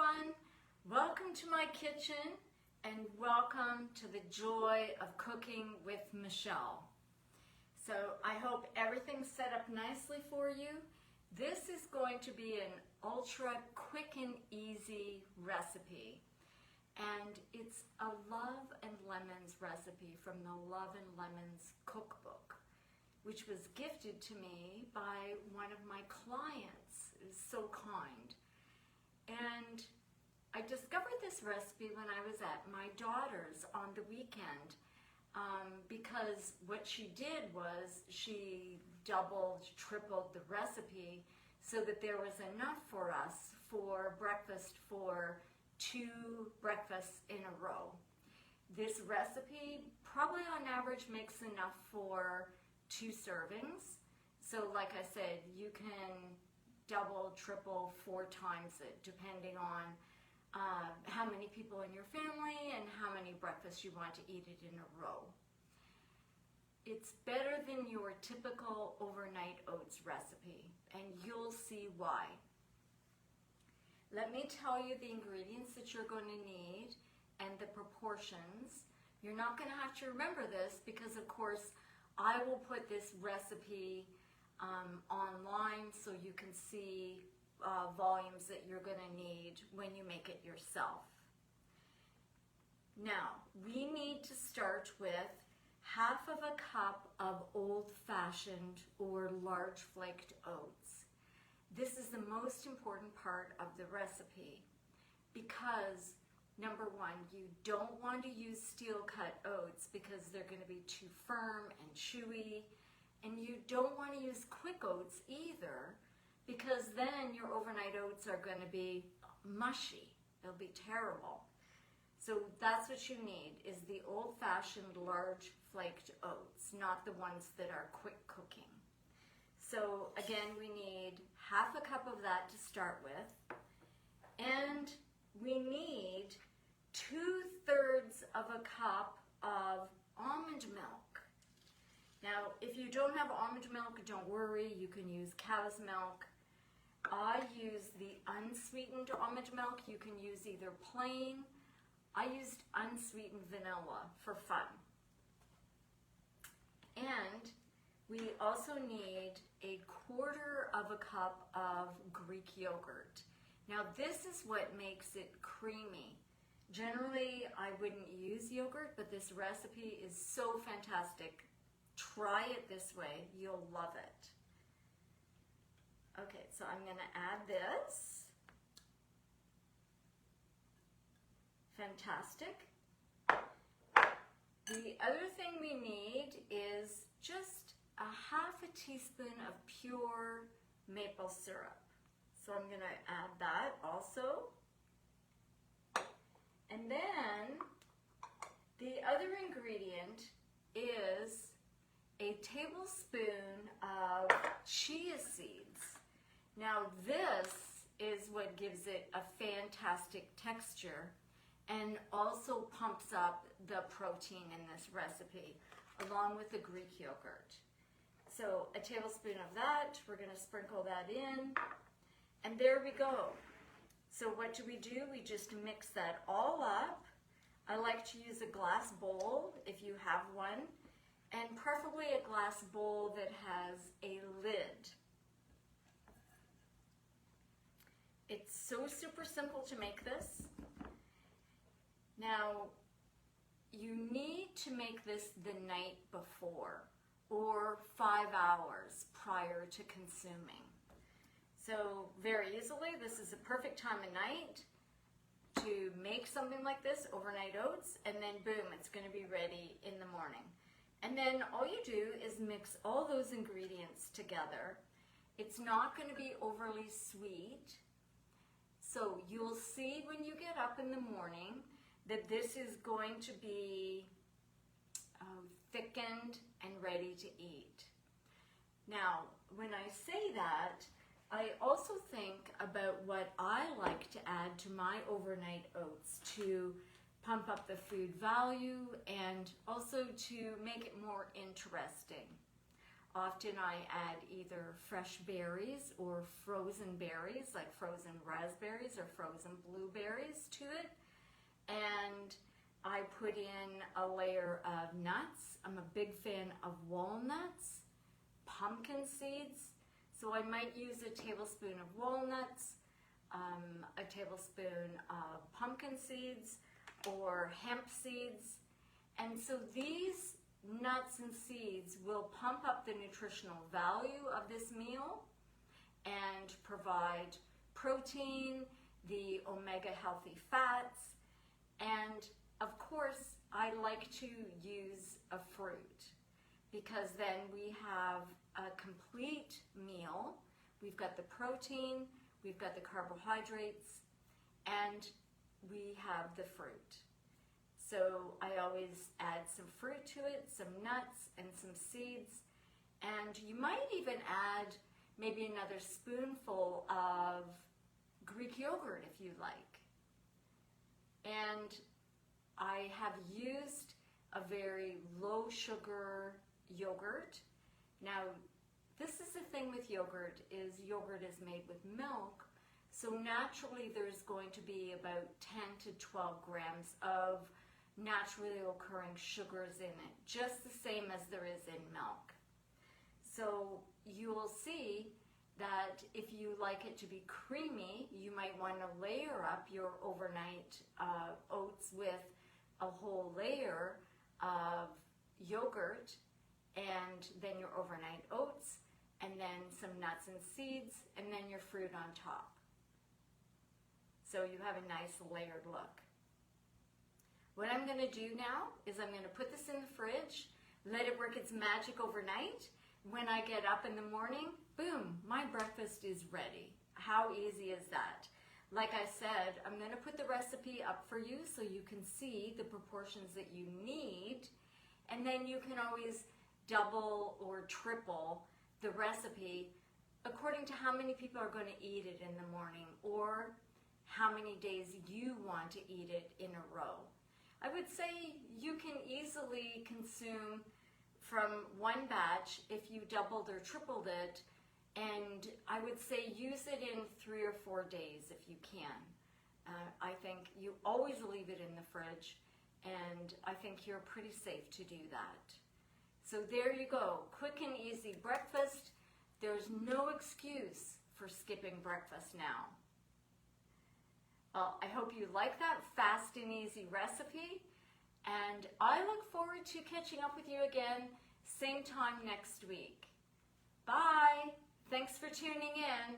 everyone. Welcome to my kitchen and welcome to the joy of cooking with Michelle. So I hope everything's set up nicely for you. This is going to be an ultra quick and easy recipe. And it's a Love and Lemons recipe from the Love and Lemons cookbook, which was gifted to me by one of my clients. It was so kind. And I discovered this recipe when I was at my daughter's on the weekend because what she did was she doubled, tripled the recipe so that there was enough for us for breakfast for 2 breakfasts in a row. This recipe probably on average makes enough for 2 servings. So like I said, you can double, triple, 4 times it depending on how many people in your family and how many breakfasts you want to eat it in a row. It's better than your typical overnight oats recipe, and you'll see why. Let me tell you the ingredients that you're going to need and the proportions. You're not going to have to remember this because, of course, I will put this recipe online so you can see volumes that you're going to need when you make it yourself. Now, we need to start with half of a cup of old-fashioned or large flaked oats. This is the most important part of the recipe because, number one, you don't want to use steel-cut oats because they're going to be too firm and chewy, and you don't want to use quick oats either because then your overnight oats are going to be mushy. They'll be terrible. So that's what you need, is the old-fashioned large flaked oats, not the ones that are quick cooking. So again, we need half a cup of that to start with, and we need 2/3 of a cup of almond milk. Now, if you don't have almond milk, don't worry, you can use cow's milk. I use the unsweetened almond milk. You can use either plain. I used unsweetened vanilla for fun. And we also need 1/4 of a cup of Greek yogurt. Now this is what makes it creamy. Generally, I wouldn't use yogurt, but this recipe is so fantastic. Try it this way, you'll love it. Okay, so I'm gonna add this. Fantastic. The other thing we need is just a 1/2 teaspoon of pure maple syrup. So I'm going to add that also. And then the other ingredient is a tablespoon of chia seeds. Now this is what gives it a fantastic texture and also pumps up the protein in this recipe along with the Greek yogurt. So a tablespoon of that, we're going to sprinkle that in, and there we go. So what do? We just mix that all up. I like to use a glass bowl if you have one, and preferably a glass bowl that has a lid. It's so super simple to make this. Now, you need to make this the night before or 5 hours prior to consuming. So very easily, this is a perfect time of night to make something like this, overnight oats, and then boom, it's going to be ready in the morning. And then all you do is mix all those ingredients together. It's not going to be overly sweet. So you'll see when you get up in the morning that this is going to be thickened and ready to eat. Now, when I say that, I also think about what I like to add to my overnight oats to pump up the food value and also to make it more interesting. Often I add either fresh berries or frozen berries, like frozen raspberries or frozen blueberries to it. And I put in a layer of nuts. I'm a big fan of walnuts, pumpkin seeds. So I might use a tablespoon of walnuts, a tablespoon of pumpkin seeds or hemp seeds. And so these nuts and seeds will pump up the nutritional value of this meal and provide protein, the omega healthy fats, and of course I like to use a fruit because then we have a complete meal. We've got the protein, we've got the carbohydrates, and we have the fruit. So I always add some fruit to it, some nuts and some seeds, and you might even add maybe another spoonful of Greek yogurt if you like. And I have used a very low sugar yogurt. Now, this is the thing with yogurt is made with milk, so naturally there's going to be about 10 to 12 grams of naturally occurring sugars in it, just the same as there is in milk. So you will see that if you like it to be creamy, you might want to layer up your overnight oats with a whole layer of yogurt and then your overnight oats and then some nuts and seeds and then your fruit on top. So you have a nice layered look. What I'm going to do now is I'm going to put this in the fridge, let it work its magic overnight. When I get up in the morning, boom, my breakfast is ready. How easy is that? Like I said, I'm going to put the recipe up for you so you can see the proportions that you need, and then you can always double or triple the recipe according to how many people are going to eat it in the morning or how many days you want to eat it in a row. I would say you can easily consume from one batch if you doubled or tripled it, and I would say use it in 3 or 4 days if you can. I think you always leave it in the fridge, and I think you're pretty safe to do that. So there you go, quick and easy breakfast. There's no excuse for skipping breakfast now. Well, I hope you like that fast and easy recipe, and I look forward to catching up with you again same time next week. Bye! Thanks for tuning in.